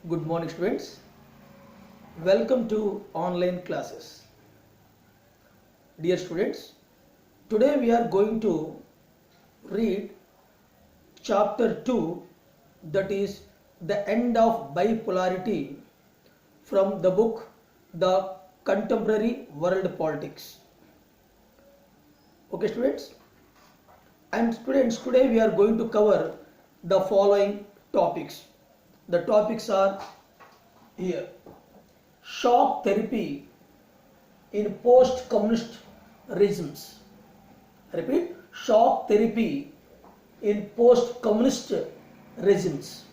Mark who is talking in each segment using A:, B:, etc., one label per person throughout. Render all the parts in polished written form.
A: Good morning, students. Welcome to online classes. Dear students, today we are going to read chapter 2, that is the end of bipolarity, from the book The Contemporary World Politics. Okay, students? And students, today we are going to cover the following topics. The topics are here: shock therapy in post-communist regimes. Repeat: shock therapy in post-communist regimes.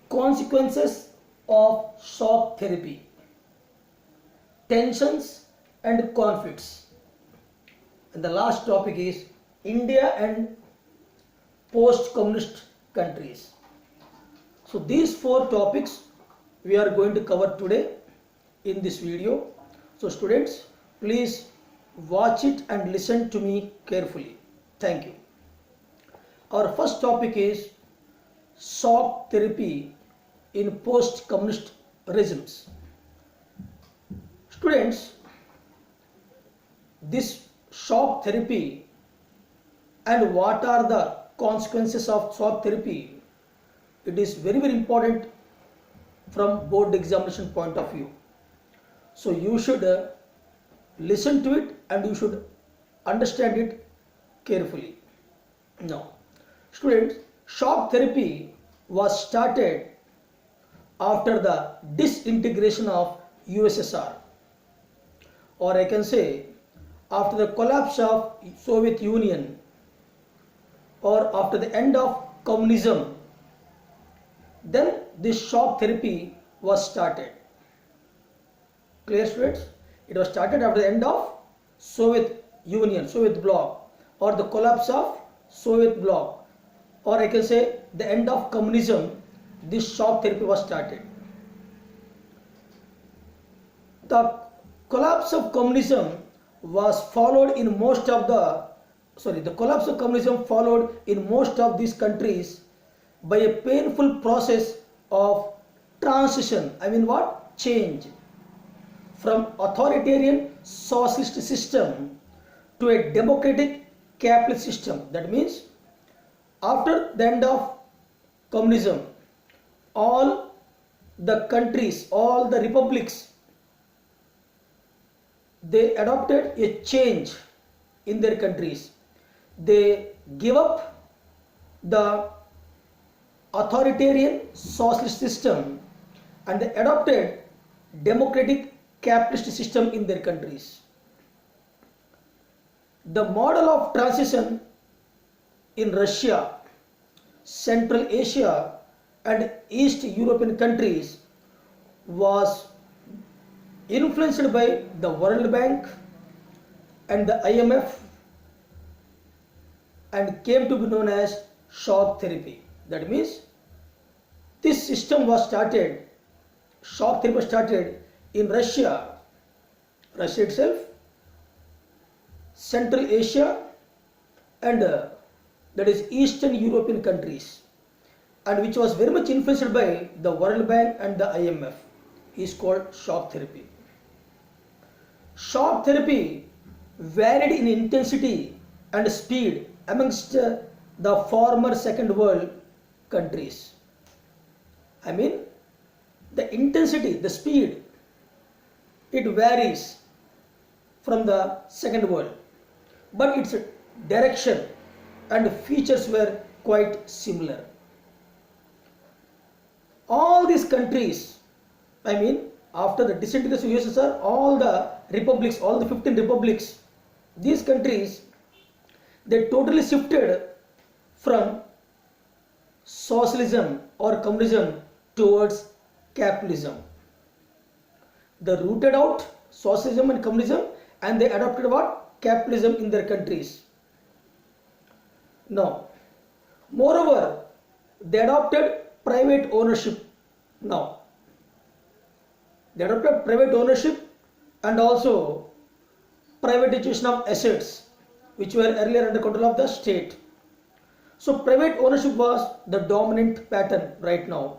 A: Consequences of shock therapy, tensions and conflicts. And the last topic is India and post-communist countries. So these four topics we are going to cover today in this video. So students, please watch it and listen to me carefully. Thank you. Our first topic is shock therapy in post-communist regimes. Students, this shock therapy and what are the consequences of shock therapy, it is very important from board examination point of view. So you should listen to it and you should understand it carefully. Now, students, shock therapy was started after the disintegration of USSR, or I can say after the collapse of Soviet Union, or after the end of communism. Then this shock therapy was started. Clear, students? It was started after the end of Soviet Union, Soviet bloc, or the collapse of Soviet bloc, or I can say the end of communism. This shock therapy was started. The collapse of communism was followed in most of the collapse of communism followed in most of these countries by a painful process of transition. I mean what? Change from authoritarian socialist system to a democratic capitalist system. That means after the end of communism, all the countries, all the republics, they adopted a change in their countries. They give up the authoritarian socialist system and they adopted democratic capitalist system in their countries. The model of transition in Russia, Central Asia and East European countries was influenced by the World Bank and the IMF and came to be known as shock therapy. That means this system was started, shock therapy was started in Russia itself, Central Asia and that is Eastern European countries, and which was very much influenced by the World Bank and the IMF, is called shock therapy. Shock therapy varied in intensity and speed amongst the former Second World countries. I mean, the intensity, the speed, it varies from the Second World, but its direction and features were quite similar. All these countries, I mean, after the disintegration of USSR, all the republics, all the 15 republics, these countries, they totally shifted from socialism or communism towards capitalism. They rooted out socialism and communism and they adopted what? Capitalism in their countries. Now, moreover, they adopted private ownership. Now, they adopted private ownership and also privatization of assets which were earlier under control of the state. So private ownership was the dominant pattern right now.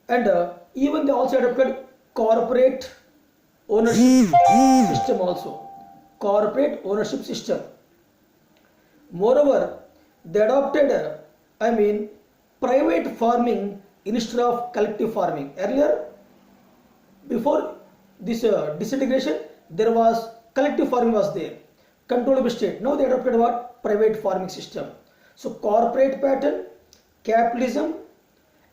A: And even they also adopted corporate ownership system also. Corporate ownership system. Moreover, they adopted, private farming instead of collective farming. Earlier, before this disintegration, there was collective farming was there, controlled by state. Now they adopted what? Private farming system. So corporate pattern, capitalism,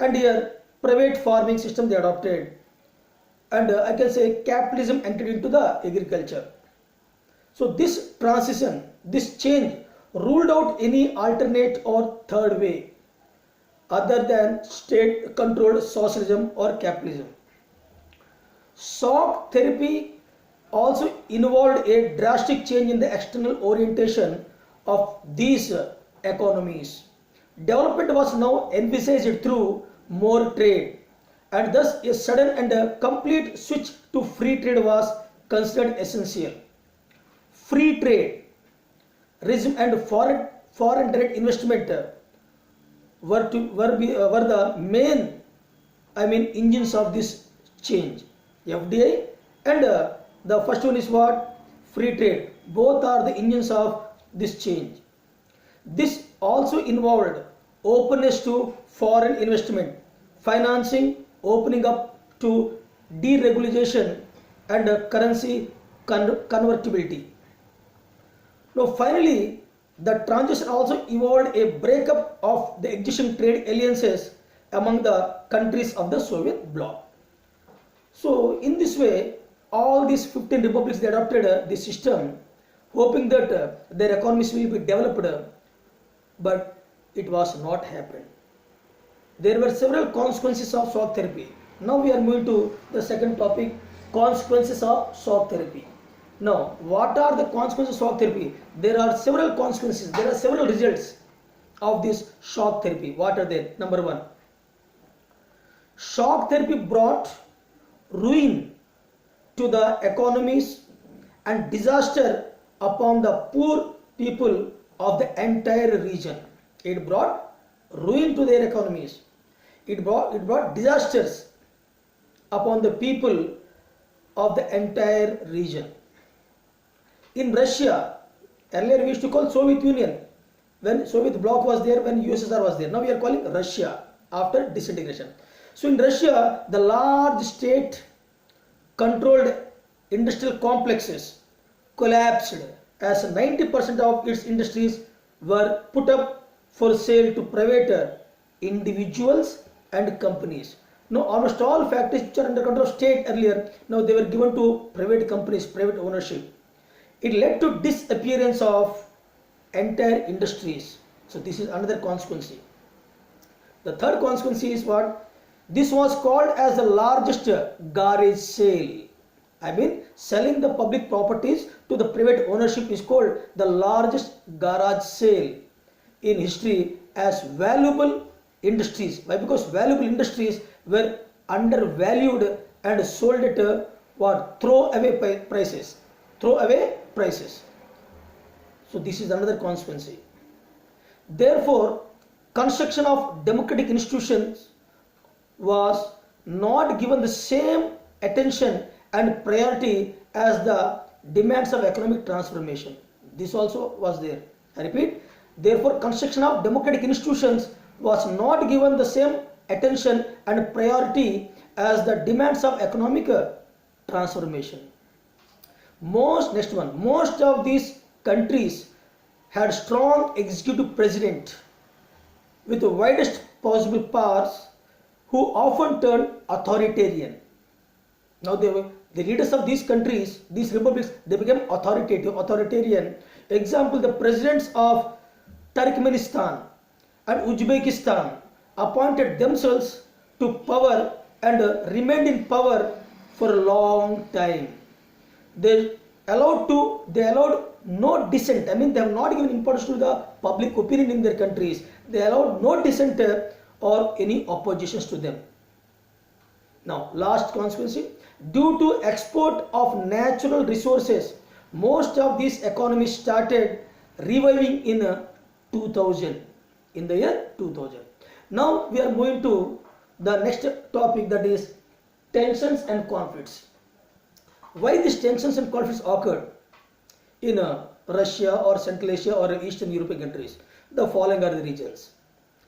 A: and here private farming system they adopted. And I can say capitalism entered into the agriculture. So this transition, this change ruled out any alternate or third way other than state controlled socialism or capitalism. Shock therapy also involved a drastic change in the external orientation of these economies. Development was now envisaged through more trade, and thus a sudden and a complete switch to free trade was considered essential. Free trade, and foreign direct investment were the main engines of this change. FDI and the first one is what? Free trade. Both are the engines of this change. This also involved openness to foreign investment, financing, opening up to deregulation and currency convertibility. Now finally, the transition also involved a breakup of the existing trade alliances among the countries of the Soviet bloc. So in this way, all these 15 republics they adopted this system, hoping that their economies will be developed, but it was not happened. There were several consequences of shock therapy. Now we are moving to the second topic, consequences of shock therapy. Now, what are the consequences of shock therapy? There are several consequences, there are several results of this shock therapy. What are they? Number one, shock therapy brought ruin to the economies and disaster upon the poor people of the entire region. It brought ruin to their economies. It brought disasters upon the people of the entire region. In Russia, earlier we used to call Soviet Union, when Soviet bloc was there, when USSR was there. Now we are calling Russia after disintegration. So in Russia, the large state controlled industrial complexes collapsed as 90% of its industries were put up for sale to private individuals and companies. Now almost all factories which are under control of state earlier, now they were given to private companies, private ownership. It led to disappearance of entire industries. So this is another consequence. The third consequence is what? This was called as the largest garage sale. Selling the public properties to the private ownership is called the largest garage sale in history as valuable industries. Why? Because valuable industries were undervalued and sold at throwaway prices. Throwaway prices. So this is another consequence. Therefore, construction of democratic institutions was not given the same attention and priority as the demands of economic transformation. This also was there. I repeat, therefore construction of democratic institutions was not given the same attention and priority as the demands of economic transformation. Most of these countries had strong executive president with the widest possible powers who often turned authoritarian. Now the leaders of these countries, these republics, they became authoritarian. Example, the presidents of Turkmenistan and Uzbekistan appointed themselves to power and remained in power for a long time. They allowed no dissent. They have not given importance to the public opinion in their countries. They allowed no dissent or any oppositions to them. Now, last consequence, due to export of natural resources, most of these economies started reviving in 2000, in the year 2000. Now we are moving to the next topic, that is tensions and conflicts. Why these tensions and conflicts occurred in Russia or Central Asia or Eastern European countries? The following are the regions.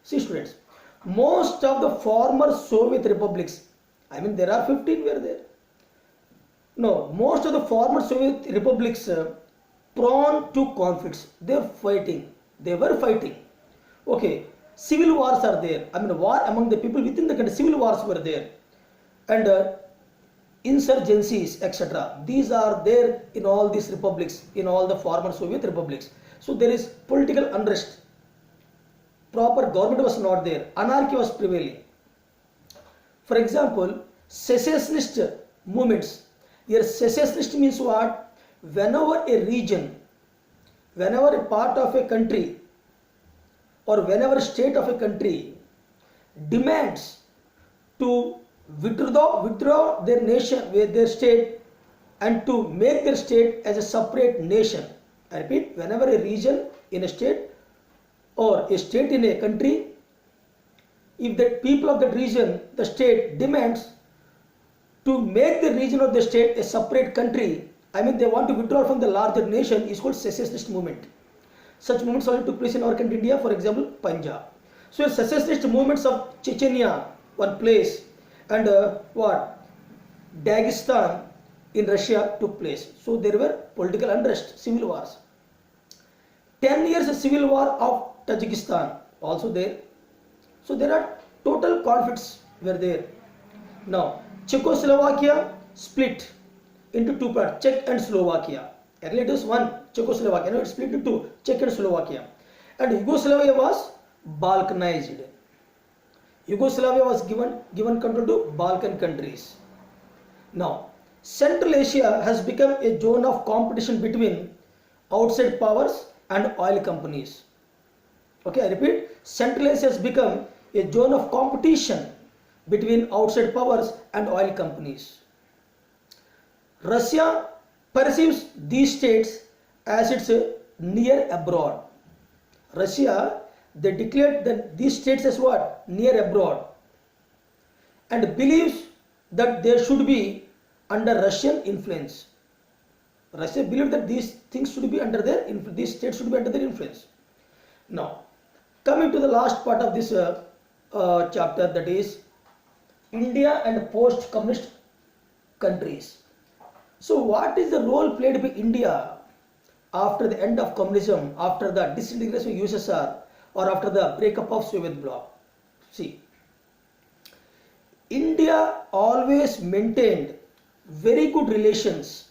A: See students, most of the former Soviet republics, I mean there are 15 were there. No, most of the former Soviet republics prone to conflicts. They were fighting. Okay, civil wars are there. I mean war among the people within the country. Civil wars were there, and insurgencies, etc. These are there in all these republics, in all the former Soviet republics. So there is political unrest. Proper government was not there. Anarchy was prevailing. For example, secessionist movements. Here secessionist means what? Whenever a region, whenever a part of a country or whenever a state of a country demands to withdraw their nation, their state, and to make their state as a separate nation. I repeat, whenever a region in a state or a state in a country, if the people of that region, the state demands to make the region or the state a separate country, I mean they want to withdraw from the larger nation, is called secessionist movement. Such movements also took place in our country India, for example Punjab. So secessionist movements of Chechnya, one place, and Dagestan in Russia took place. So there were political unrest, civil wars. 10 years civil war of Tajikistan also there. So there are total conflicts were there. Now Czechoslovakia split into two parts, Czech and Slovakia. Earlier it was one, Czechoslovakia. Now it split into two, Czech and Slovakia. And Yugoslavia was Balkanized. Yugoslavia was given control to Balkan countries. Now Central Asia has become a zone of competition between outside powers and oil companies. Okay, I repeat, Central Asia has become a zone of competition between outside powers and oil companies. Russia perceives these states as its near abroad. Russia, they declared that these states as what? Near abroad, and believes that they should be under Russian influence. Russia believed that these things should be under their influence, these states should be under their influence. Now, coming to the last part of this chapter, that is India and post-communist countries. So what is the role played by India after the end of communism, after the disintegration of USSR, or after the breakup of Soviet bloc? See, India always maintained very good relations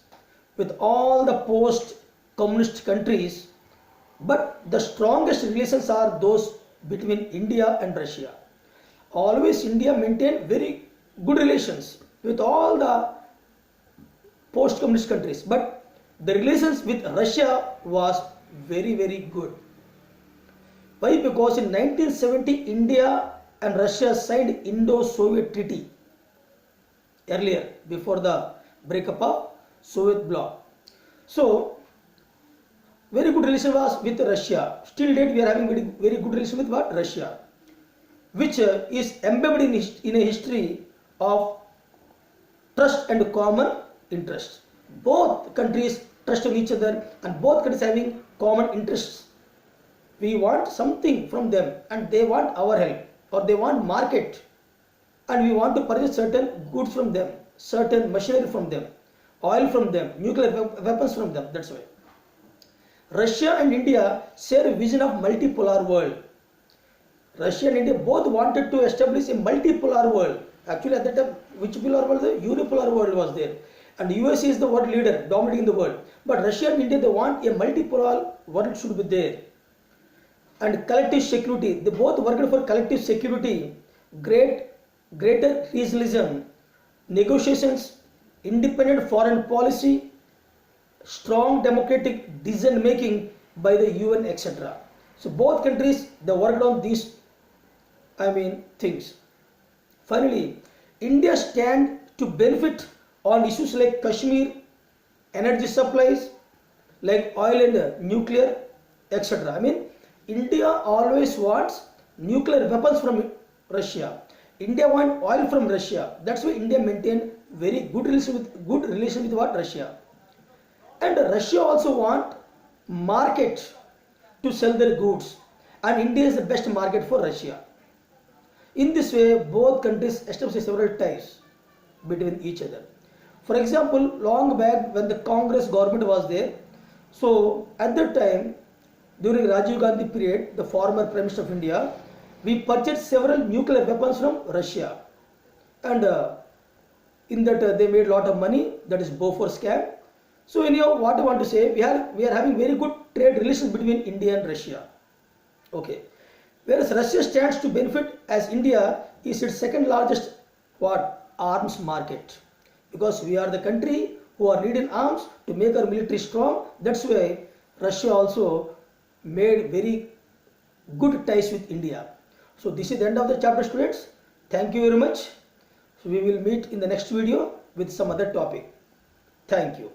A: with all the post-communist countries, but the strongest relations are those between India and Russia. Always India maintained very good relations with all the post-communist countries, but the relations with Russia was very good. Why? Because in 1970 India and Russia signed Indo-Soviet Treaty earlier, before the breakup of Soviet bloc. So very good relation was with Russia. Still date we are having very good relation with what? Russia, which is embedded in a history of trust and common interest. Both countries trust on each other, and both countries having common interests. We want something from them and they want our help, or they want market, and we want to purchase certain goods from them, certain machinery from them, oil from them, nuclear weapons from them. That's why Russia and India share a vision of multipolar world. Russia and India both wanted to establish a multipolar world. Actually at that time, which polar world? The unipolar world was there, and USA is the world leader dominating the world. But Russia and India, they want a multipolar world should be there. And collective security, they both worked for collective security, greater regionalism, negotiations, independent foreign policy, strong democratic decision making by the UN, etc. So both countries, they worked on these things. Finally, India stand to benefit on issues like Kashmir, energy supplies like oil and nuclear, etc. India always wants nuclear weapons from Russia. India want oil from Russia. That's why India maintain very good relation with what Russia. And Russia also want market to sell their goods, and India is the best market for Russia. In this way, both countries established several ties between each other. For example, long back when the Congress government was there, so at that time, during Rajiv Gandhi period, the former Prime Minister of India, we purchased several nuclear weapons from Russia, and in that they made a lot of money. That is Bofors scam. So anyhow, what I want to say, we are having very good trade relations between India and Russia. Okay. Whereas Russia stands to benefit as India is its second largest what arms market, because we are the country who are needing arms to make our military strong. That's why Russia also made very good ties with India. So this is the end of the chapter, students. Thank you very much. So we will meet in the next video with some other topic. Thank you.